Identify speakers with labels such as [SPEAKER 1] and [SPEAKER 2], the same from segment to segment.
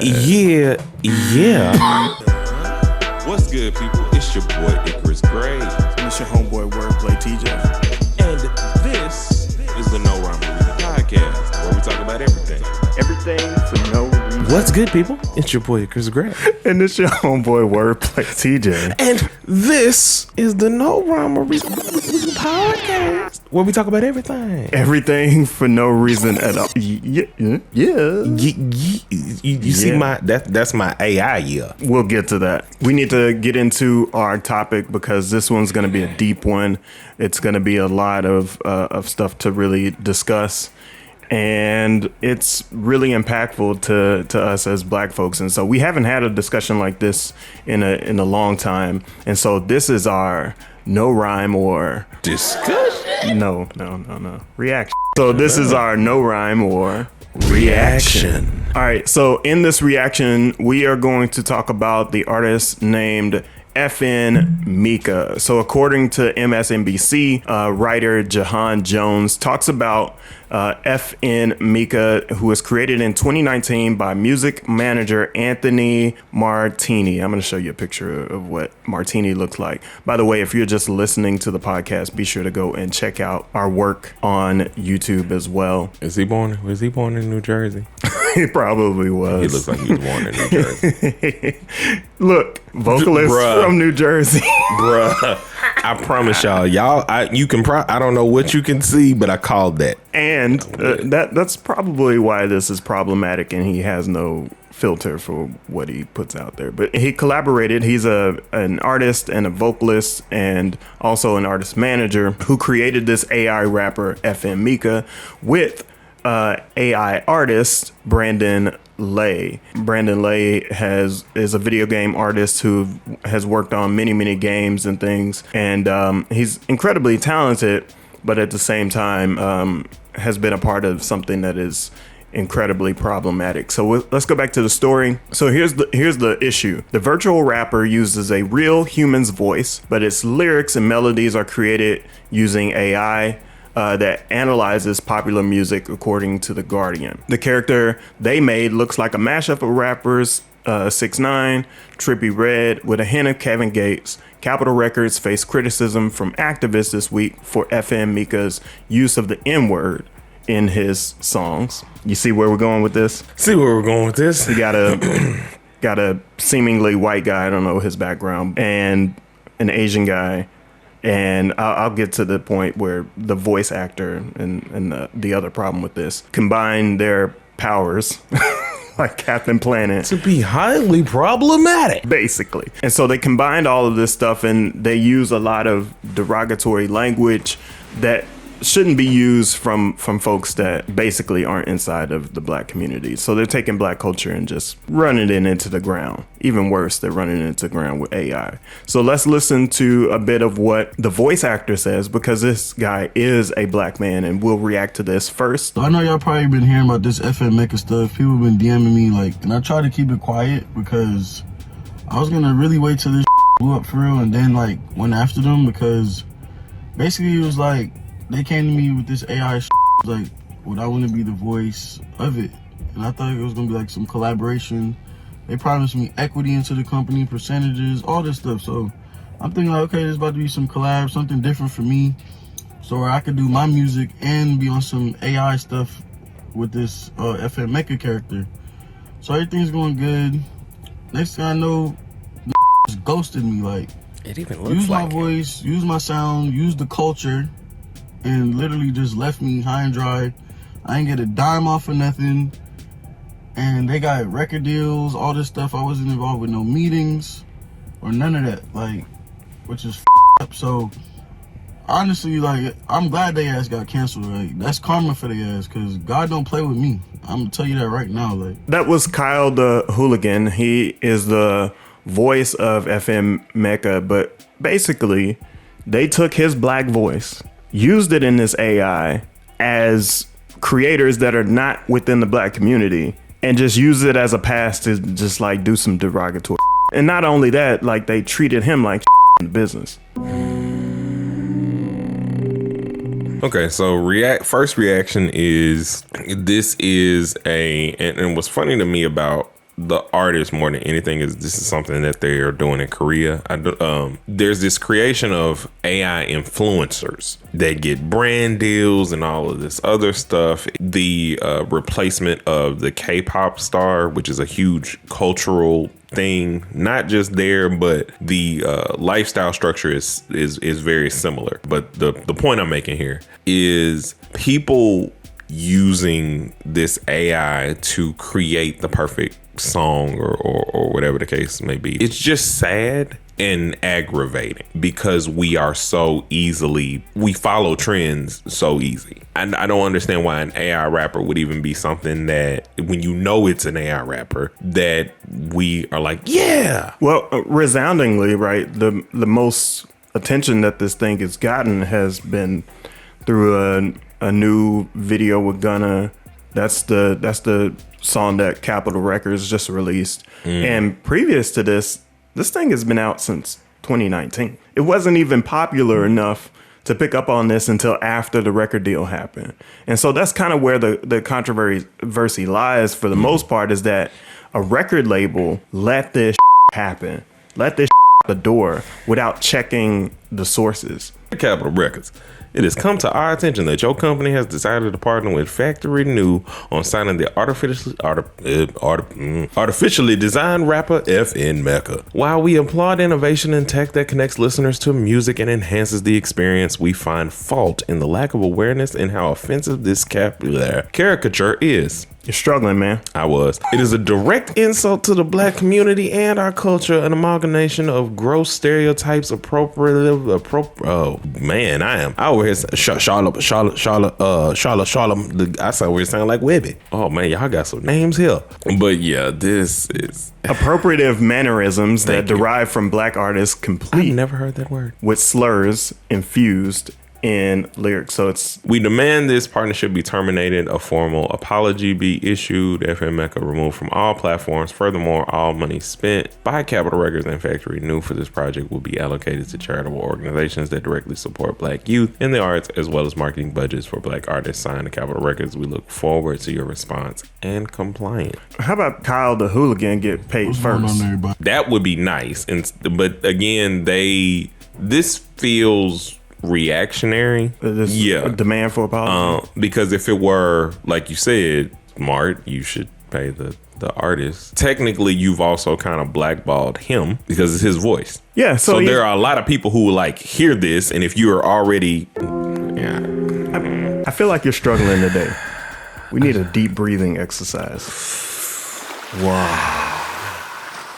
[SPEAKER 1] What's good, people? It's your boy Icarus Gray.
[SPEAKER 2] And it's your homeboy WordPlay T.
[SPEAKER 1] And this is the No Rhyme Podcast, where we talk about everything.
[SPEAKER 2] Everything for no reason.
[SPEAKER 3] What's good, people? It's your boy Icarus Gray.
[SPEAKER 2] And it's your homeboy WordPlay TJ.
[SPEAKER 3] And this is the No Rhyme Podcast, where we talk about everything.
[SPEAKER 2] Everything for no reason at all. Yeah.
[SPEAKER 3] You see that's my AI, yeah.
[SPEAKER 2] We'll get to that. We need to get into our topic because this one's going to be a deep one. It's going to be a lot of stuff to really discuss. And it's really impactful to us as Black folks. And so we haven't had a discussion like this in a long time. And so this is our no rhyme or
[SPEAKER 3] Discussion?
[SPEAKER 2] No. Reaction. So this is our no rhyme or reaction. All right. So in this reaction, we are going to talk about the artist named FN Meka. So according to MSNBC, writer Jahan Jones talks about FN Meka, who was created in 2019 by music manager Anthony Martini. I'm going to show you a picture of what Martini looks like. By the way, if you're just listening to the podcast, be sure to go and check out our work on YouTube as well.
[SPEAKER 3] Was he born in New Jersey?
[SPEAKER 2] He probably was.
[SPEAKER 3] He looks like he was born in New Jersey.
[SPEAKER 2] Look, vocalist from New Jersey.
[SPEAKER 3] Bruh, I promise y'all, I don't know what you can see, but I called that.
[SPEAKER 2] And that's probably why this is problematic, and he has no filter for what he puts out there. But he collaborated. He's an artist and a vocalist and also an artist manager who created this AI rapper FN Meka with AI artist Brandon Lay. Brandon Lay is a video game artist who has worked on many games and things, and he's incredibly talented, but at the same time has been a part of something that is incredibly problematic. So let's go back to the story. So here's the issue. The virtual rapper uses a real human's voice, but its lyrics and melodies are created using AI that analyzes popular music, according to The Guardian. The character they made looks like a mashup of rappers 6ix9ine, Trippie Redd, with a hint of Kevin Gates. Capitol Records faced criticism from activists this week for FN Meka's use of the N-word in his songs. You see where we're going with this?
[SPEAKER 3] You
[SPEAKER 2] got a seemingly white guy, I don't know his background, and an Asian guy. And I'll get to the point where the voice actor and the other problem with this combine their powers like Captain Planet
[SPEAKER 3] to be highly problematic,
[SPEAKER 2] basically. And so they combined all of this stuff, and they use a lot of derogatory language that shouldn't be used from folks that basically aren't inside of the Black community. So they're taking Black culture and just running it into the ground. Even worse, they're running it into the ground with AI. So let's listen to a bit of what the voice actor says, because this guy is a Black man, and we'll react to this first.
[SPEAKER 4] I know y'all probably been hearing about this FN Meka stuff. People been DMing me, and I try to keep it quiet because I was gonna really wait till this blew up for real and then went after them, because basically it was they came to me with this AI would I want to be the voice of it? And I thought it was going to be some collaboration. They promised me equity into the company, percentages, all this stuff. So I'm thinking okay, there's about to be some collab, something different for me. So where I could do my music and be on some AI stuff with this FN Meka character. So everything's going good. Next thing I know, just ghosted me.
[SPEAKER 3] It even looks
[SPEAKER 4] use
[SPEAKER 3] like
[SPEAKER 4] my voice, use my sound, use the culture, and literally just left me high and dry. I ain't get a dime off of nothing. And they got record deals, all this stuff. I wasn't involved with no meetings or none of that, which is up. So honestly, I'm glad they ass got canceled. That's karma for their ass, because God don't play with me. I'm gonna tell you that right now.
[SPEAKER 2] That was Kyle the Hooligan. He is the voice of FN Meka, but basically they took his Black voice, used it in this AI as creators that are not within the Black community, and just use it as a pass to just do some derogatory. And not only that, they treated him like in the business.
[SPEAKER 3] Okay, so first reaction is this is and what's funny to me about the artist more than anything is this is something that they are doing in Korea. There's this creation of AI influencers that get brand deals and all of this other stuff. The replacement of the K-pop star, which is a huge cultural thing, not just there, but the lifestyle structure is very similar. But the point I'm making here is people using this AI to create the perfect song or whatever the case may be. It's just sad and aggravating because we follow trends so easy. I don't understand why an AI rapper would even be something that when you know it's an AI rapper that we are like, yeah.
[SPEAKER 2] Well, resoundingly, right? The most attention that this thing has gotten has been through a new video with Gunna. That's the song that Capitol Records just released. And previous to this thing has been out since 2019. It wasn't even popular enough to pick up on this until after the record deal happened. And so that's kind of where the controversy lies for the most part, is that a record label let this happen. Let this out the door without checking the sources.
[SPEAKER 3] Capitol Records. It has come to our attention that your company has decided to partner with Factory New on signing the artificially designed rapper FN Meka. While we applaud innovation in tech that connects listeners to music and enhances the experience, we find fault in the lack of awareness and how offensive this caricature is.
[SPEAKER 2] You're struggling, man.
[SPEAKER 3] I was. It is a direct insult to the black community and our culture, an amalgamation of gross stereotypes oh man, I over here Charlotte. I saw where it sound like Webby. Oh man, y'all got some names here. But yeah, this is
[SPEAKER 2] appropriative mannerisms that derive from black artists, complete.
[SPEAKER 3] I've never heard that word.
[SPEAKER 2] With slurs infused in lyrics. So we
[SPEAKER 3] demand this partnership be terminated, a formal apology be issued, FN Meka removed from all platforms. Furthermore, all money spent by Capitol Records and Factory New for this project will be allocated to charitable organizations that directly support black youth in the arts, as well as marketing budgets for black artists signed to Capitol Records. We look forward to your response and compliance.
[SPEAKER 2] How about Kyle the Hooligan get paid first?
[SPEAKER 3] That would be nice. But again, this feels reactionary.
[SPEAKER 2] A demand for apology.
[SPEAKER 3] Because if it were, like you said, smart, you should pay the artist. Technically, you've also kind of blackballed him because it's his voice.
[SPEAKER 2] Yeah.
[SPEAKER 3] So there are a lot of people who like hear this, and if you are already,
[SPEAKER 2] I feel like you're struggling today. We need a deep breathing exercise. Wow.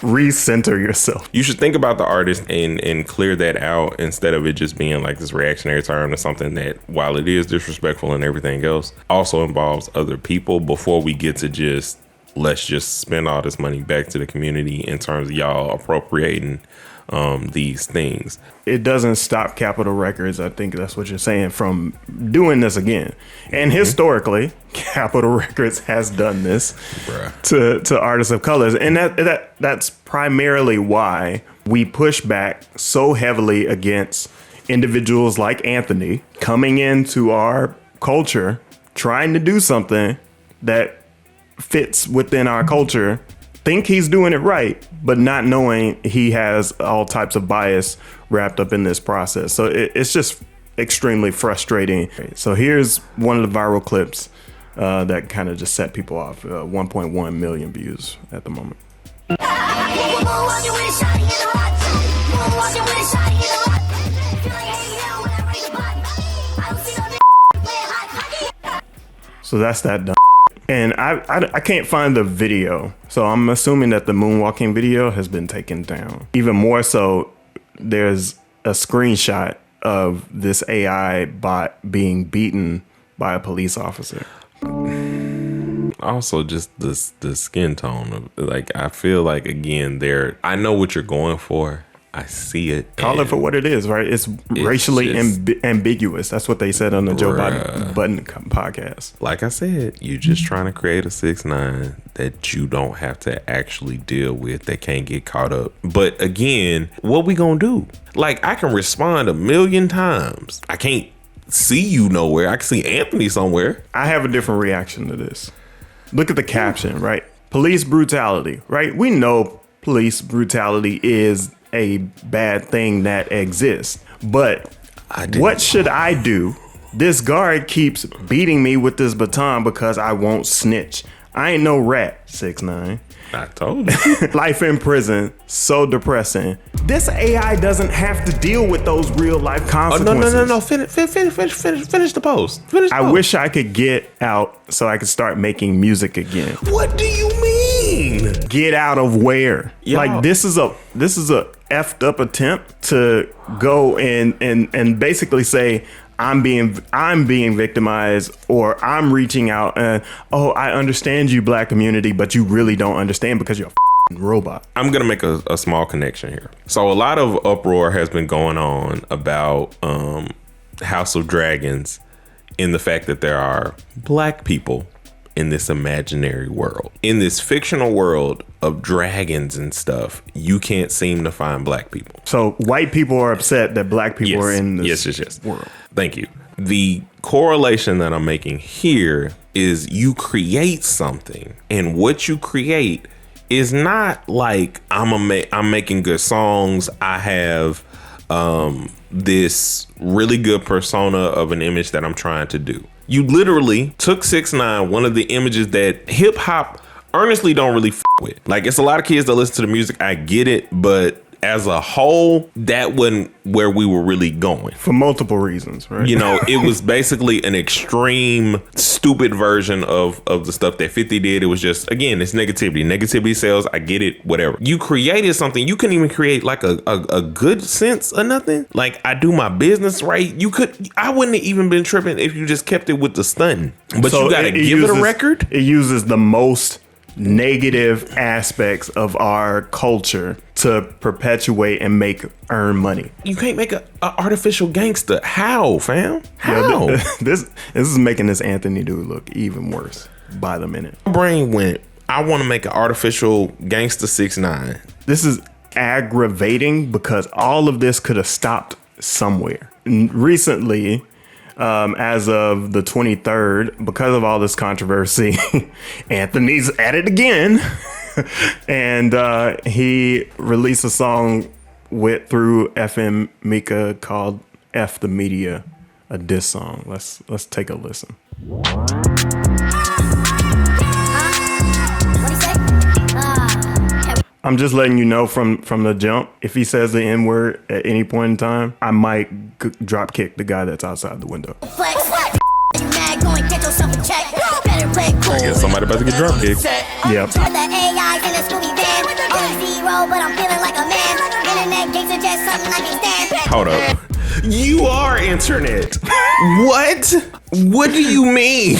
[SPEAKER 2] Recenter yourself.
[SPEAKER 3] You should think about the artist and clear that out instead of it just being like this reactionary term to something that, while it is disrespectful and everything else, also involves other people before we get to let's just spend all this money back to the community in terms of y'all appropriating these things.
[SPEAKER 2] It doesn't stop Capitol Records, I think that's what you're saying, from doing this again. And historically, Capitol Records has done this to artists of colors. And that's primarily why we push back so heavily against individuals like Anthony coming into our culture, trying to do something that fits within our culture, think he's doing it right, but not knowing he has all types of bias wrapped up in this process. So it's just extremely frustrating. So here's one of the viral clips that kind of just set people off. 1.1 million views at the moment. So that's that done. And I can't find the video, so I'm assuming that the moonwalking video has been taken down. Even more so, there's a screenshot of this AI bot being beaten by a police officer.
[SPEAKER 3] Also, just the skin tone of, like, I feel like, again, I know what you're going for. I see it.
[SPEAKER 2] Call it for what it is, right? It's racially ambiguous. That's what they said on the Joe Budden podcast.
[SPEAKER 3] Like I said, you're just trying to create a 6ix9ine that you don't have to actually deal with, that can't get caught up. But again, what we gonna do? Like, I can respond 1,000,000 times. I can't see you nowhere. I can see Anthony somewhere.
[SPEAKER 2] I have a different reaction to this. Look at the caption, right? police brutality, right? We know police brutality is a bad thing that exists, but what should I do? This guard keeps beating me with this baton because I won't snitch. I ain't no rat, 6ix9ine.
[SPEAKER 3] I told you.
[SPEAKER 2] Life in prison, so depressing. This AI doesn't have to deal with those real life consequences.
[SPEAKER 3] No. Finish the post.
[SPEAKER 2] I wish I could get out so I could start making music again.
[SPEAKER 3] What do you mean?
[SPEAKER 2] Get out of where?
[SPEAKER 3] Y'all.
[SPEAKER 2] Like this is a effed up attempt to go and basically say I'm being victimized, or I'm reaching out and, oh, I understand you, black community, but you really don't understand because you're a robot.
[SPEAKER 3] I'm gonna make a small connection here. So a lot of uproar has been going on about House of Dragons, in the fact that there are black people in this imaginary world. In this fictional world of dragons and stuff, you can't seem to find black people.
[SPEAKER 2] So white people are upset that black people are in this world.
[SPEAKER 3] Thank you. The correlation that I'm making here is you create something, and what you create is not like I'm making good songs. I have this really good persona of an image that I'm trying to do. You literally took 6ix9ine, one of the images that hip hop earnestly don't really with. Like, it's a lot of kids that listen to the music. I get it, but as a whole, that wasn't where we were really going.
[SPEAKER 2] For multiple reasons, right?
[SPEAKER 3] You know, it was basically an extreme, stupid version of the stuff that 50 did. It was just, again, it's negativity. Negativity sells. I get it, whatever. You created something. You couldn't even create like a good sense or nothing. Like, I do my business right. I wouldn't have even been tripping if you just kept it with the stunting. But so you got to give it a record.
[SPEAKER 2] It uses the most negative aspects of our culture to perpetuate and earn money.
[SPEAKER 3] You can't make a artificial gangster. How, fam? How?
[SPEAKER 2] Yeah, this is making this Anthony dude look even worse by the minute.
[SPEAKER 3] My brain went, I want to make an artificial gangster 6ix9ine.
[SPEAKER 2] This is aggravating because all of this could have stopped somewhere. Recently, as of the 23rd, because of all this controversy, Anthony's at it again. And he released a song through FN Meka called F the Media, a diss song. Let's take a listen. I'm just letting you know from the jump, if he says the N-word at any point in time, I might drop kick the guy that's outside the window.
[SPEAKER 3] I guess somebody about to get drop kicked.
[SPEAKER 2] Yep.
[SPEAKER 3] Hold up. You are internet. What? What do you mean?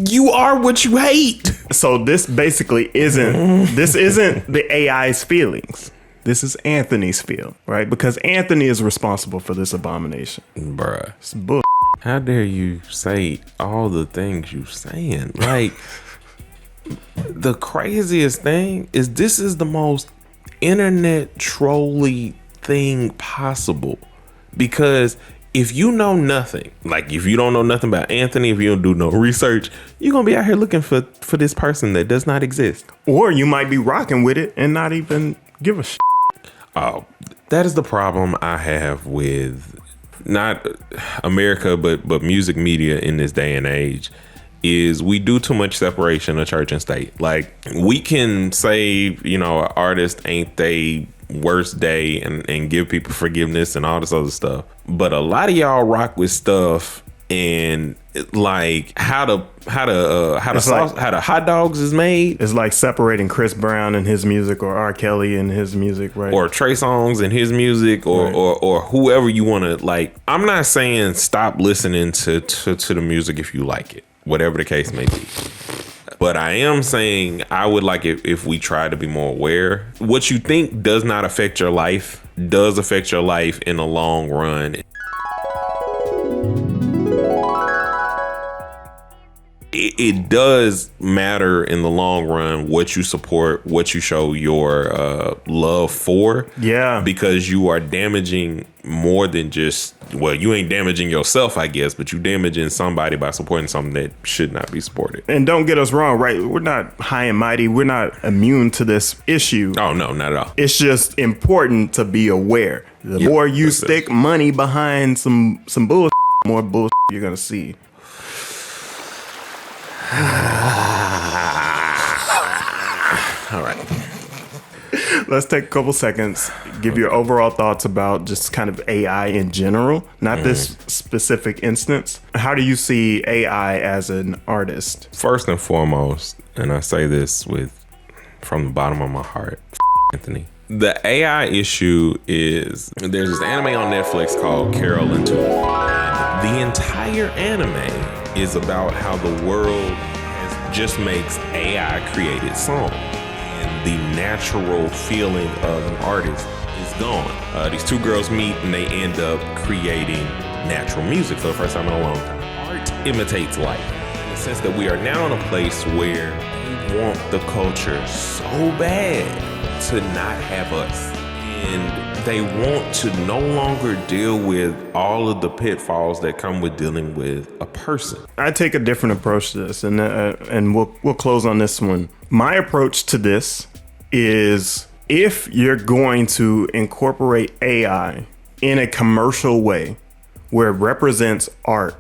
[SPEAKER 3] You are what you hate.
[SPEAKER 2] So this basically isn't the AI's feelings. This is Anthony's feel, right? Because Anthony is responsible for this abomination.
[SPEAKER 3] Bruh.
[SPEAKER 2] It's bull.
[SPEAKER 3] How dare you say all the things you saying? Like, the craziest thing is this is the most internet trolly thing possible. Because if you know nothing, like if you don't know nothing about Anthony, if you don't do no research, you're going to be out here looking for this person that does not exist.
[SPEAKER 2] Or you might be rocking with it and not even give a shit.
[SPEAKER 3] Oh, that is the problem I have with not America, but music media in this day and age, is we do too much separation of church and state. Like, we can say, you know, an artist ain't they worst day and give people forgiveness and all this other stuff, but a lot of y'all rock with stuff and like how the hot dogs is made.
[SPEAKER 2] It's like separating Chris Brown and his music, or R. Kelly and his music, right?
[SPEAKER 3] Or Trey Songz and his music, or
[SPEAKER 2] right.
[SPEAKER 3] or whoever you want to like. I'm not saying stop listening to the music if you like it, whatever the case may be. But I am saying I would like it if we try to be more aware. What you think does not affect your life does affect your life in the long run. it does matter in the long run what you support, what you show your love for.
[SPEAKER 2] Yeah.
[SPEAKER 3] Because you are damaging more than just, well, you ain't damaging yourself, I guess, but you damaging somebody by supporting something that should not be supported.
[SPEAKER 2] And don't get us wrong, right? We're not high and mighty. We're not immune to this issue.
[SPEAKER 3] Oh, no, not at all.
[SPEAKER 2] It's just important to be aware. The more you stick money behind some bullshit, more bullshit you're going to see.
[SPEAKER 3] All right.
[SPEAKER 2] Let's take a couple seconds, give your overall thoughts about just kind of AI in general, not this specific instance. How do you see AI as an artist?
[SPEAKER 3] First and foremost, and I say this from the bottom of my heart, Anthony. The AI issue is there's this anime on Netflix called Carol and Tuesday. The entire anime is about how the world just makes AI created songs. And the natural feeling of an artist is gone. These two girls meet and they end up creating natural music for the first time in a long time. Art imitates life in the sense that we are now in a place where they want the culture so bad to not have us. And they want to no longer deal with all of the pitfalls that come with dealing with a person.
[SPEAKER 2] I take a different approach to this, and we'll close on this one. My approach to this is if you're going to incorporate AI in a commercial way where it represents art,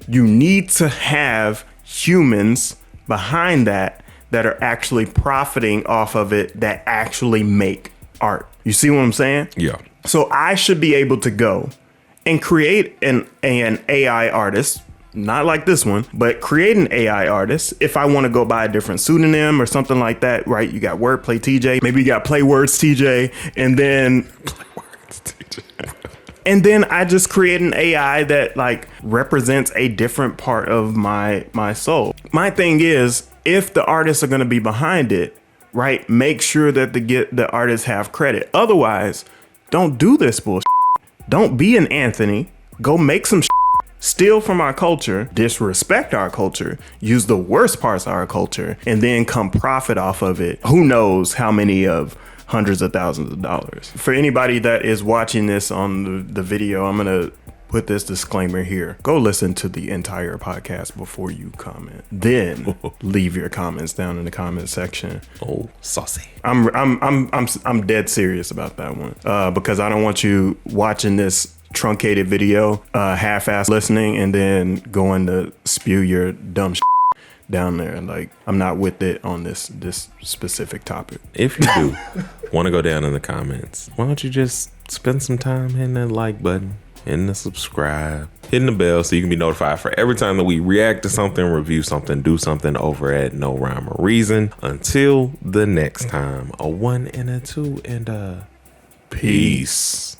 [SPEAKER 2] you need to have humans behind that are actually profiting off of it, that actually make art. You see what I'm saying?
[SPEAKER 3] Yeah.
[SPEAKER 2] So I should be able to go and create an AI artist, not like this one, but create an AI artist if I want to go by a different pseudonym or something like that, right? You got WordPlay TJ, maybe you got Playwords TJ, and then and then I just create an AI that like represents a different part of my soul. My thing is, if the artists are going to be behind it, right, make sure that the artists have credit. Otherwise, don't do this bullshit. Don't be an Anthony. Go make some shit. Steal from our culture, disrespect our culture, use the worst parts of our culture, and then come profit off of it. Who knows how many of hundreds of thousands of dollars. For anybody that is watching this on the video, I'm going to put this disclaimer here. Go listen to the entire podcast before you comment. Then leave your comments down in the comment section.
[SPEAKER 3] Oh, saucy.
[SPEAKER 2] I'm dead serious about that one. Because I don't want you watching this truncated video, half-ass listening, and then going to spew your dumb shit down there. Like, I'm not with it on this specific topic.
[SPEAKER 3] If you do want to go down in the comments, why don't you just spend some time hitting that like button, hitting the subscribe, hitting the bell so you can be notified for every time that we react to something, review something, do something over at No Rhyme or Reason. Until the next time, a 1 and a 2 and a peace.